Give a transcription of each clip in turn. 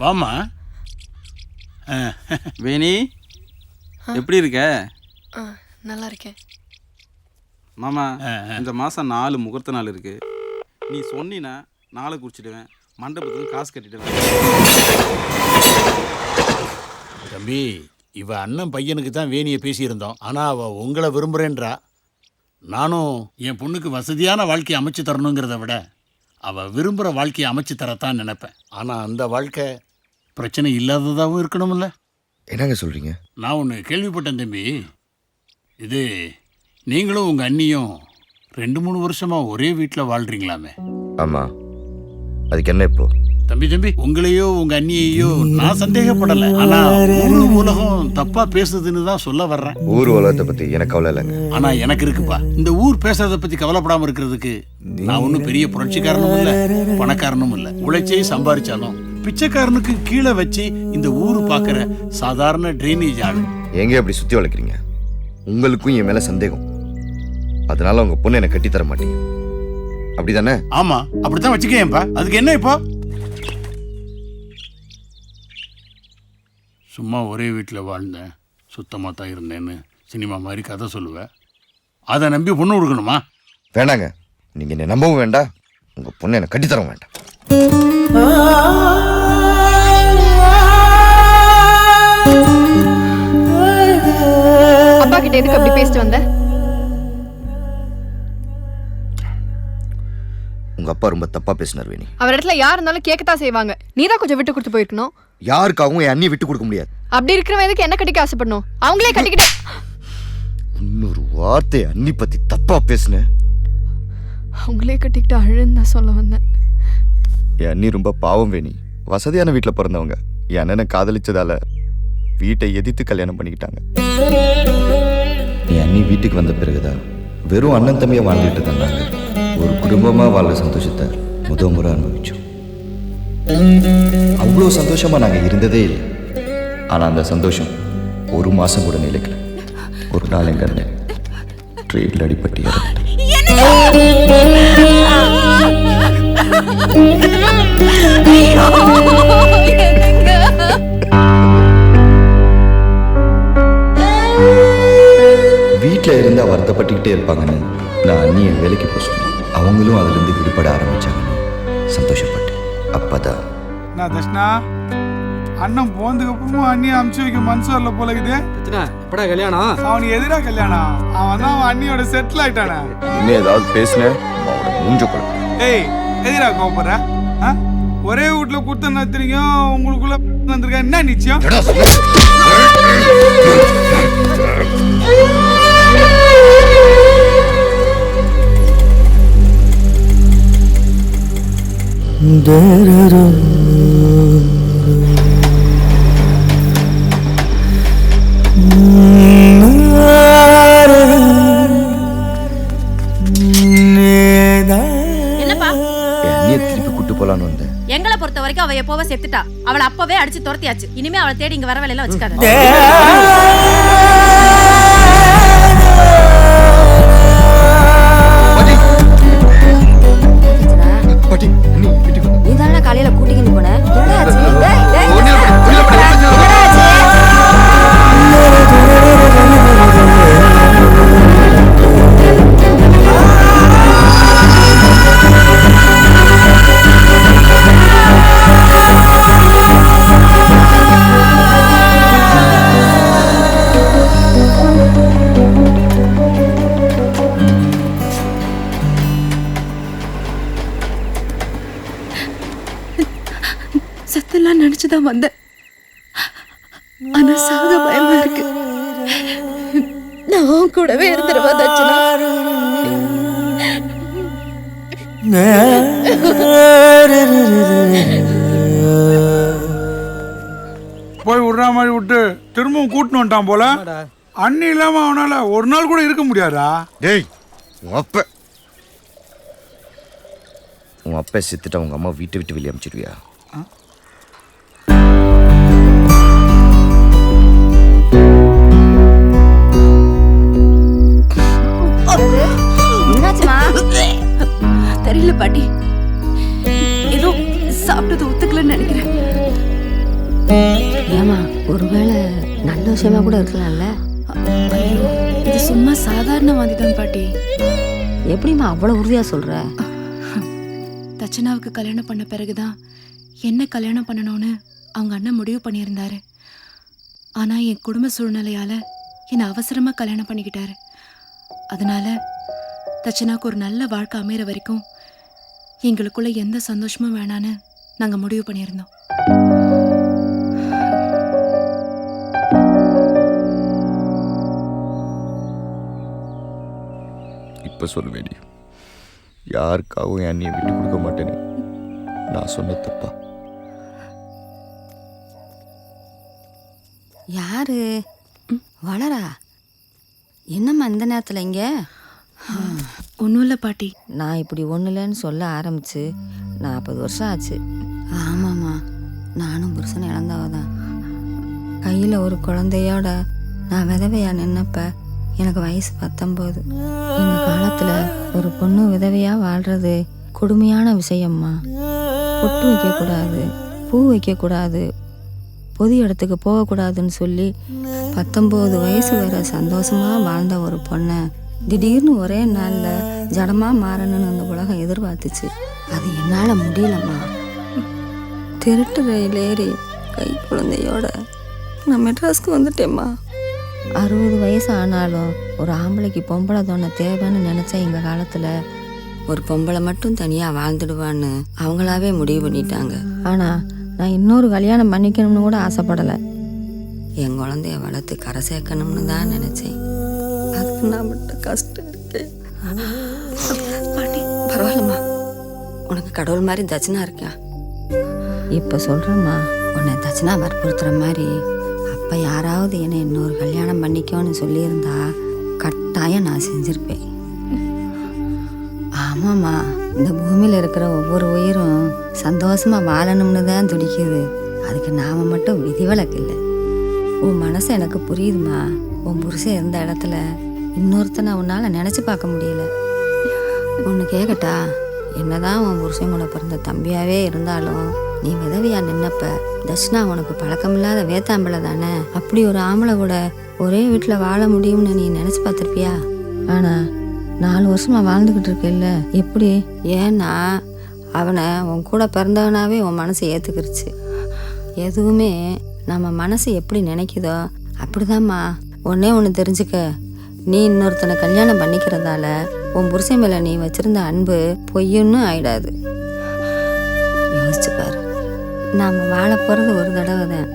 வாமா. வேணி எப்படி இருக்க? நல்லா இருக்கேன் மாமா. இந்த மாதம் 4 முகூர்த்த நாள் இருக்கு. நீ சொன்னினா நாளை குறிச்சிடுவேன், மண்டபத்துக்கு காசு கட்டிடுவேன். தம்பி, இவ அண்ணன் பையனுக்கு தான் வேணியை பேசியிருந்தோம். ஆனால் அவள் உங்களை விரும்புகிறேன்றா. நானும் என் பொண்ணுக்கு வசதியான வாழ்க்கையை அமைச்சு தரணுங்கிறத விட அவள் விரும்புகிற வாழ்க்கையை அமைச்சு தரத்தான் நினைப்பேன். ஆனால் அந்த வாழ்க்கை பிரச்சனை இல்லாததாகவும் இருக்கணும்ல. என்னங்க சொல்கிறீங்க? நான் ஒன்று கேள்விப்பட்டேன் தம்பி. இது நீங்களும் உங்கள் அண்ணியும் 2-3 வருஷமாக ஒரே வீட்டில் வாழ்கிறீங்களாமே. ஆமாம், அதுக்கு என்ன இப்போ? தம்பி, உங்களையோ உங்கள் அண்ணியையோ நான் சந்தேகப்படலை. ஆனால் ஊர் உலகம் தப்பாக பேசுதுன்னு தான் சொல்ல வர்றேன். ஊர் உலகத்தை பற்றி எனக்கு கவலை இல்லைங்க. ஆனால் எனக்கு இருக்குப்பா. இந்த ஊர் பேசுறதை பற்றி கவலைப்படாமல் இருக்கிறதுக்கு நான் ஒன்றும் பெரிய புரட்சிக்காரனும் இல்லை, பணக்காரனும் இல்லை. உழைச்சே சம்பாதிச்சாலும் பிச்சைக்காரனுக்கு கீழே வச்சு இந்த ஊர் பார்க்குற சாதாரண ட்ரைனேஜ் ஆள். எங்கே அப்படி சுற்றி வளர்க்குறீங்க? உங்களுக்கும் என் மேலே சந்தேகம், அதனால உங்கள் பொண்ணு என்னை கட்டித்தர மாட்டீங்க, அப்படி தானே? ஆமாம், அப்படித்தான் வச்சுக்கேன்ப்பா. அதுக்கு என்ன இப்போ? சும்மா ஒரே வீட்டில் வாழ்ந்தேன், சுத்தமாக தான் இருந்தேன்னு சினிமா மாதிரி கதை சொல்லுவேன். அதை நம்பி பொண்ணு கொடுக்கணுமா? வேண்டாங்க, நீங்கள் என்னை நம்பவும் வேண்டாம், உங்கள் பொண்ணு என்னை கட்டித்தரவும் வேண்டாம். அப்பா கிட்ட எதுக்கு அப்படி பேசிட்டு வந்த? உங்க அப்பா ரொம்ப தப்பா பேசினார் வேணி. அவர் இடத்துல யார் இருந்தாலும் கேட்கத்தான் செய்வாங்க. நீதான் கொஞ்சம் விட்டு கொடுத்து போயிருக்கணும். யாருக்காகவும் என் அண்ணியை விட்டு கொடுக்க முடியாது. அப்படி இருக்கிறவன் எதுக்கு என்ன கட்டிக்க ஆசைப்படணும்? அவங்களே கட்டிக்கிட்ட. இன்னொரு வார்த்தை அண்ணி பத்தி தப்பா பேசுனேன். அவங்களே கட்டிக்கிட்டு அழுன்னு தான் சொல்ல வந்தேன். என் அண்ணி ரொம்ப பாவம் வேணி. வசதியான வீட்டில் பிறந்தவங்க. என் அண்ணனை காதலிச்சதால வீட்டை எதிர்த்து கல்யாணம் பண்ணிக்கிட்டாங்க. என் அண்ணி வீட்டுக்கு வந்த பிறகுதான் வெறும் அண்ணன் தம்பியை வாழ்ந்துட்டு இருந்தாங்க. ஒரு குடும்பமாக வாழ்ற சந்தோஷத்தை முறை அனுபவிச்சோம். அவ்வளோ சந்தோஷமாக நாங்கள் இருந்ததே இல்லை. ஆனால் அந்த சந்தோஷம் ஒரு மாதம் கூட நிலைக்கல. ஒரு நாள் எங்கள் அண்ணன் ட்ரெயினில் அடிப்பட்டு வீட்டில் இருந்தால் வருத்தப்பட்டுக்கிட்டே இருப்பாங்கன்னு நான் அண்ணியை வேலைக்கு போக சொன்னேன். அவங்களும் அதுலேருந்து விடுபட ஆரம்பிச்சாங்கன்னு சந்தோஷப்பட்டேன். அப்பதான் நான் தஷ்ணா அண்ணன் போனதுக்கு அப்புறமும் அண்ணியை அமுச்சு வைக்க மனசு வரல போல இருக்குது. எப்படா கல்யாணம்? அவனுக்கு எதிராக கல்யாணம். அவன் தான் அவன் அண்ணியோட செட்டில் ஆயிட்டானே. இன்னும் ஏதாவது பேசினேன் அவனோட மூஞ்ச கூட. ஏய், எதிராக கோபப்படுற? ஒரே வீட்டுல கொடுத்த நடத்துறீங்க, உங்களுக்குள்ள வந்திருக்க என்ன நிச்சயம்? எங்களை பொறுத்த வரைக்கும் அவ எப்போவ செத்துட்டா. அவளை அப்பவே அடிச்சு துரத்தியாச்சு. இனிமே அவளை தேடி இங்க வர வேலையெல்லாம் வச்சுக்காத. நீதான காலையில கூட்டிக்கிட்டு போன. சத்தெல்லாம் நினைச்சுதான் வந்தேன். ஆனா சாக பயமா இருக்கு. நான் கூடவே இருந்துருவா தட்சணா. போய் விடுற மாதிரி விட்டு திரும்பவும் கூட்டின்னு வந்துட்டான் போல. அண்ணி இல்லாம அவனால ஒரு நாள் கூட இருக்க முடியாதா? டேய், உன் அப்பா செத்துட்டா உங்க அம்மா வீட்டை விட்டு வெளியே அனுப்பிச்சிடுவியா? தெரியல பாட்டி, ஏதோ சாப்பிட்டது ஒத்துக்கலன்னு நினைக்கிறேன். ஏமா ஒருவேளை நல்ல விஷயமா கூட இருக்கலாம்ல. ஐயோ, இது சும்மா சாதாரண தான் பாட்டி. எப்படிம்மா அவ்வளோ உறுதியாக சொல்கிற? தச்சனாவுக்கு கல்யாணம் பண்ண பிறகுதான் என்ன கல்யாணம் பண்ணணும்னு அவங்க அண்ணன் முடிவு பண்ணியிருந்தாரு. ஆனால் என் குடும்ப சூழ்நிலையால் என்னை அவசரமாக கல்யாணம் பண்ணிக்கிட்டாரு. அதனால தச்சனாவுக்கு ஒரு நல்ல வாழ்க்கை அமைகிற வரைக்கும் எங்களுக்குள்ள எந்த சந்தோஷமும் வேணான்னு நாங்கள் முடிவு பண்ணியிருந்தோம். இப்போ சொல்லுவேடி, யாருக்காகவும் என் அண்ணியை விட்டு கொடுக்க மாட்டேன்னு நான் சொன்ன தப்பா? யாரு வளரா? என்னம்மா இந்த நேரத்தில் இங்கே? ஒன்றும் இல்லை பாட்டி. நான் இப்படி ஒன்றும் இல்லைன்னு சொல்ல ஆரம்பிச்சு 40 வருஷம் ஆச்சு. ஆமாம்மா, நானும் புருஷனை இழந்தவ தான். கையில் ஒரு குழந்தையோட நான் விதவையா நின்னப்ப எனக்கு வயசு 19. எங்கள் காலத்தில் ஒரு பொண்ணு விதவையாக வாழ்கிறது கொடுமையான விஷயம்மா. பொட்டு வைக்கக்கூடாது, பூ வைக்கக்கூடாது, பொது இடத்துக்கு போகக்கூடாதுன்னு சொல்லி 19 வயசு வரை சந்தோஷமாக வாழ்ந்த ஒரு பொண்ணை திடீர்னு ஒரே நாளில் ஜடமாக மாறணும்னு அந்த உலகம் எதிர்பார்த்துச்சு. அது என்னால் முடியலம்மா. திருட்டு ரயில் ஏறி கை குழந்தையோட நான் மெட்ராஸ்க்கு வந்துட்டேம்மா. 60 வயசு ஆனாலும் ஒரு ஆம்பளைக்கு பொம்பளை தோணை தேவைன்னு நினச்ச எங்கள் காலத்தில் ஒரு பொம்பளை மட்டும் தனியாக வாழ்ந்துடுவான்னு அவங்களாவே முடிவு பண்ணிட்டாங்க. ஆனால் நான் இன்னொரு கல்யாணம் பண்ணிக்கணும்னு கூட ஆசைப்படலை. என் குழந்தைய வளர்த்து கரை சேர்க்கணும்னு தான் நினச்சேன். அதுக்கு நான் மட்டும் கஷ்டம் இருக்கேன். பாட்டி பரவாயில்லம்மா, உனக்கு கடவுள் மாதிரி தட்சணா இருக்கா. இப்போ சொல்கிறேம்மா, உன்னை தட்சணா வற்புறுத்துற மாதிரி அப்போ யாராவது என்னை இன்னொரு கல்யாணம் பண்ணிக்கோன்னு சொல்லியிருந்தா கட்டாயம் நான் செஞ்சுருப்பேன். ஆமாம்மா, இந்த பூமியில் இருக்கிற ஒவ்வொரு உயிரும் சந்தோஷமாக வாழணும்னு தான் துடிக்குது. அதுக்கு நாம் மட்டும் விதிவிலக்கு இல்லை. உன் மனசு எனக்கு புரியுதுமா. உன் புருஷன் இருந்த இடத்துல இன்னொருத்தனை உன்னால் நினச்சி பார்க்க முடியல. ஒன்று கேட்கட்டா? என்னதான் உன் புருஷன் கூட பிறந்த தம்பியாகவே இருந்தாலும் நீ விதவியா நின்னப்ப தட்சிணா உனக்கு பழக்கமில்லாத வேத்தாம்பளை தானே. அப்படி ஒரு ஆம்பளை கூட ஒரே வீட்டில் வாழ முடியும்னு நீ நினச்சி பார்த்துருப்பியா? ஆனால் 4 வருஷமா வாழ்ந்துக்கிட்டு இருக்கல. எப்படி? ஏன்னா அவனை உன் கூட பிறந்தவனாவே உன் மனசை ஏற்றுக்கிருச்சு. எதுவுமே நம்ம மனசு எப்படி நினைக்குதோ அப்படிதாம்மா. ஒன்றே ஒன்று தெரிஞ்சுக்க, நீ இன்னொருத்தனை கல்யாணம் பண்ணிக்கிறதால உன் புருஷன் மேலே நீ வச்சிருந்த அன்பு பொய்யுன்னு ஆயிடாது. யோசிச்சு பாரு, நாம் வாழ போகிறது ஒரு தடவை தான்.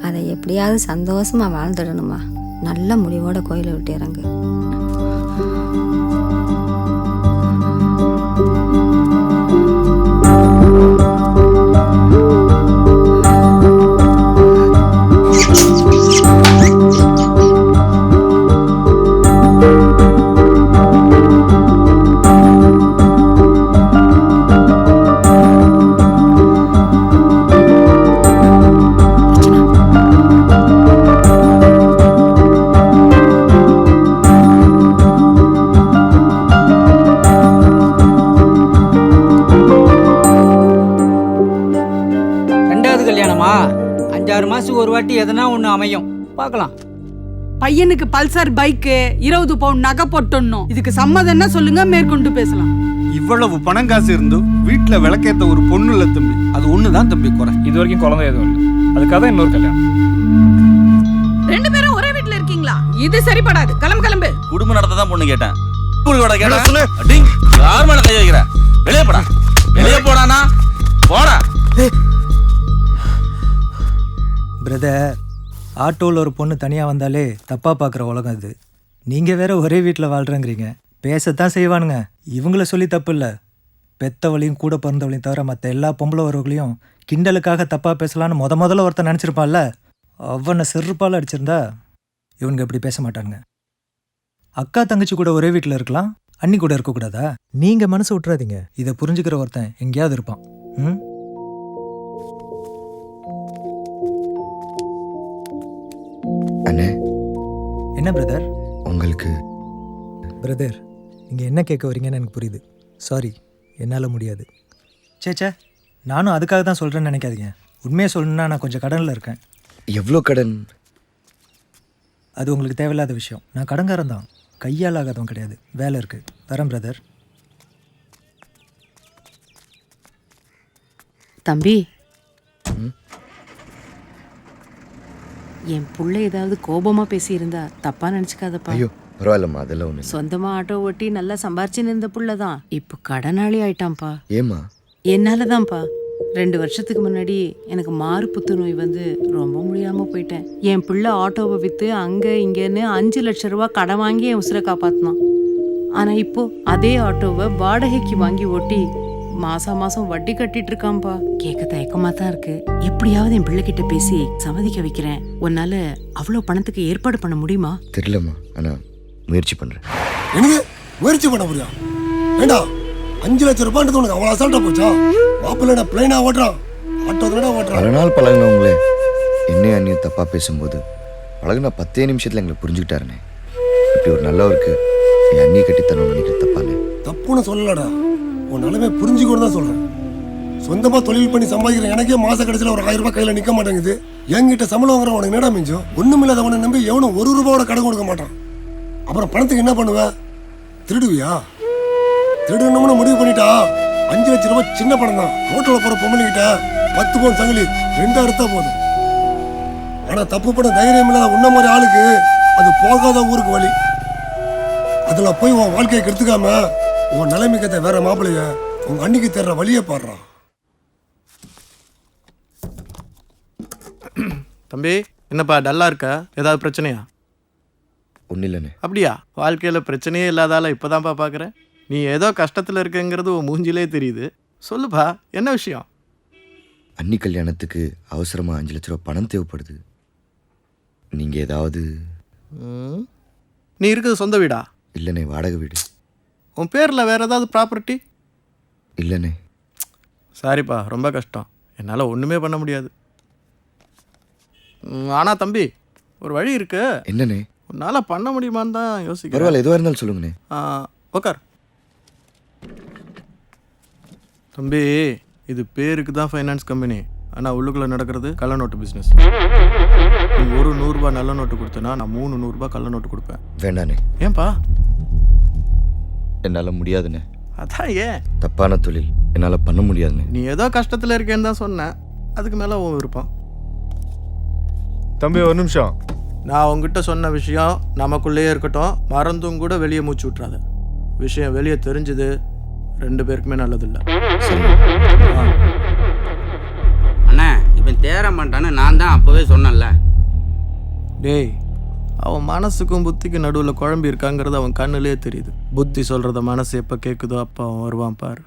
அதை எப்படியாவது சந்தோஷமாக வாழ்ந்துடணுமா. நல்ல முடிவோட கோயிலை விட்டு இறங்கு. கல்யாணமா 5-6 மாசத்துக்கு ஒரு வாட்டி எதனா ஒன்று அமையும், பார்க்கலாம். பையனுக்கு பல்சர் பைக்கு 20 பவுன் நகை போட்டணும். இதுக்கு சம்மதம்னா சொல்லுங்க, மேற்கொண்டு பேசலாம். இவ்வளவு பணம் காசு இருந்தும் வீட்டில் விளக்கேற்ற ஒரு பொண்ணு இல்லை தம்பி. அது ஒன்று தான் தம்பி குறை. இது வரைக்கும் குழந்தை எதுவும் இல்லை, அதுக்காக தான் இன்னொரு கல்யாணம். 2 பேரும் ஒரே வீட்டுல இருக்கீங்களா? இது சரிப்படாது. கிளம்பு கிளம்பு. குடும்ப நடத்த தான் பொண்ணு கேட்டேன். யார் மேல கை வைக்கிற? வெளியே போடா, வெளியே போடானா, போடா. பிரதர், ஆட்டோவில் ஒரு பொண்ணு தனியாக வந்தாலே தப்பாக பார்க்குற உலகம் இது. நீங்கள் வேற ஒரே வீட்டில் வாழ்கிறேங்கிறீங்க. பேசத்தான் செய்வானுங்க. இவங்கள சொல்லி தப்பு இல்லை. பெத்தவளையும் கூட பிறந்தவளையும் தவிர மற்ற எல்லா பொம்பளை வரவங்களையும் கிண்டலுக்காக தப்பாக பேசலான்னு முதல்ல ஒருத்தன் நினச்சிருப்பான்ல, அவனை செருப்பால் அடிச்சிருந்தா இவனுங்க இப்படி பேச மாட்டானுங்க. அக்கா தங்கச்சி கூட ஒரே வீட்டில் இருக்கலாம், அண்ணி கூட இருக்கக்கூடாதா? நீங்கள் மனசு விட்டுறாதீங்க. இதை புரிஞ்சுக்கிற ஒருத்தன் எங்கேயாவது இருப்பான். ம். அண்ணே, என்ன பிரதர்? உங்களுக்கு பிரதர், நீங்கள் என்ன கேட்க வரீங்கன்னு எனக்கு புரியுது. சாரி, என்னால் முடியாது. சேச்சே, நானும் அதுக்காக தான் சொல்கிறேன்னு நினைக்காதீங்க. உண்மையை சொல்லணும்னா நான் கொஞ்சம் கடனில் இருக்கேன். எவ்வளோ கடன்? அது உங்களுக்கு தேவையில்லாத விஷயம். நான் கடன்காரன் தான், கையால் ஆகாதவன் கிடையாது. வேலை இருக்குது, வரேன் பிரதர். தம்பி, என் புள்ள ஏதாவது கோபமா பேசியிருந்தா தப்பா நினைச்சுக்காதப்பா. ஐயோ பரவாயில்லம்மா, அதெல்லாம் ஒன்று. சொந்தமா ஆட்டோ ஓட்டி நல்லா சம்பாரிச்சுன்னு இருந்த புள்ளதான் இப்போ கடனாளி ஆயிட்டான்ப்பா. ஏம்மா? என்னாலதான்ப்பா. 2 வருஷத்துக்கு முன்னாடி எனக்கு மாறு புத்துநோய் வந்து ரொம்ப முடியாம போயிட்டேன். என் பிள்ளை ஆட்டோவை வித்து அங்க இங்கன்னு 5 லட்சம் ரூபாய் கடன் வாங்கி என் உசுரை காப்பாத்தினான். ஆனா இப்போ அதே ஆட்டோவை வாடகைக்கு வாங்கி ஓட்டி மாசம் மாசம் வட்டி கட்டிட்டு இருக்கான்பா. கேட்க தயக்கமா தான் இருக்கு. எப்படியாவது என் பிள்ளைகிட்ட பேசி சம்மதிக்க வைக்கிறேன். உன்னால அவ்வளவு பணத்துக்கு ஏற்பாடு பண்ண முடியுமா? தெரியலம்மா, ஆனால் முயற்சி பண்ணுறேன். எனக்கு முயற்சி பண்ண முடியும். வேண்டாம், 5 லட்சம் ரூபான்றது உனக்கு அவ்வளோ அசால்ட்டா போச்சா? மாப்பிள்ளை பிளைனா ஓட்டுறான், ஆட்டோ தானே ஓட்டுறான். பல நாள் பழகினவங்களே என்னையும் அண்ணியும் தப்பாக பேசும்போது பழகுனா 10 நிமிஷத்தில் எங்களை புரிஞ்சுக்கிட்டாருண்ணே. இப்படி ஒரு நல்லவருக்கு என் அண்ணியை கட்டித்தரணும்னு நினைக்கிற தப்பானே? தப்புன்னு சொல்லலடா, உன் நிலைமை புரிஞ்சுக்கணும் தான் சொல்றேன். சொந்தமா தொழில் பண்ணி சம்பாதிக்கிற எனக்கே மாச கடைசியில் ஒரு 1000 ரூபாய் கையில நிக்க மாட்டேங்குது. என்கிட்ட சம்பளம் வாங்குற உனக்கு என்னடா மிஞ்சம்? ஒண்ணும் இல்லாதவனை நம்பி எவனும் 1 ரூபாயோட கடன் கொடுக்க மாட்டான். அப்புறம் பணத்துக்கு என்ன பண்ணுவ? திருடுவியா? திருடணும்னு முடிவு பண்ணிட்டா 5 லட்சம் ரூபாய் சின்ன பணம் தான். ரோட்டில் போற பொம்பளைங்கிட்ட 10 பவுன் சங்கிலி 2 அறுத்தா போதும். ஆனா தப்பு பண்ண தைரியம் இல்லாத உன்ன மாதிரி ஆளுக்கு அது போகாத ஊருக்கு வழி. அதுல போய் உன் வாழ்க்கையை கெடுத்துக்காம உன் நிலைமைக்கத்தை வேற மாப்பிள்ளைய உங்க அன்னைக்கு தேடுற வழியை பாடுறான். தம்பி, என்னப்பா டல்லா இருக்கா? ஏதாவது பிரச்சனையா? ஒன்றும் இல்லைண்ணே. அப்படியா? வாழ்க்கையில் பிரச்சனையே இல்லாதால இப்போதான்ப்பா பார்க்குறேன். நீ ஏதோ கஷ்டத்தில் இருக்கங்கிறது உன் மூஞ்சிலே தெரியுது. சொல்லுப்பா, என்ன விஷயம்? அன்னி கல்யாணத்துக்கு அவசரமாக 5 லட்ச ரூபா பணம் தேவைப்படுது. நீங்கள் ஏதாவது? நீ இருக்குது சொந்த வீடா? இல்லைண்ணே, வாடகை வீடு. உன் பேரில் வேறு ஏதாவது ப்ராப்பர்ட்டி? இல்லைண்ணே. சாரிப்பா, ரொம்ப கஷ்டம். என்னால் ஒன்றுமே பண்ண முடியாது. ஆனால் தம்பி, ஒரு வழி இருக்கு. என்னண்ணே? உன்னால் பண்ண முடியுமான்னு தான் யோசிக்கிறேன். பரவாயில்ல, எதுவாக இருந்தாலும் சொல்லுங்கண்ணே. உக்கார். தம்பி, இது பேருக்கு தான் ஃபைனான்ஸ் கம்பெனி, ஆனால் உள்ளுக்குள்ளே நடக்கிறது கள்ள நோட்டு பிஸ்னஸ். நீ ஒரு 100 ரூபாய் நல்ல நோட்டு கொடுத்தனா நான் 3 100 ரூபாய் கள்ள நோட்டு கொடுப்பேன். வேண்டாண்ணே. ஏன்பா? என்னால் முடியாதுண்ணே. அதான் ஏன்? தப்பான தொழில் என்னால் பண்ண முடியாதுண்ணே. நீ ஏதோ கஷ்டத்தில் இருக்கேன்னு தான் சொன்னேன். அதுக்கு மேலே உன் விருப்பம். தம்பி, ஒரு நிமிஷம். நான் உங்ககிட்ட சொன்ன விஷயம் நமக்குள்ளேயே இருக்கட்டும். மறந்தும் கூட வெளியே மூச்சு விட்றாத. விஷயம் வெளியே தெரிஞ்சது 2 பேருக்குமே நல்லதில்லை. அண்ணா, இவன் தேர மாட்டான்னு நான் தான் அப்போவே சொன்னேன்ல. டேய், அவன் மனசுக்கும் புத்திக்கும் நடுவில் குழம்பி இருக்காங்கிறது அவன் கண்ணுலேயே தெரியுது. புத்தி சொல்கிறத மனசு எப்போ கேட்குதோ அப்போ அவன் வருவான் பாரு.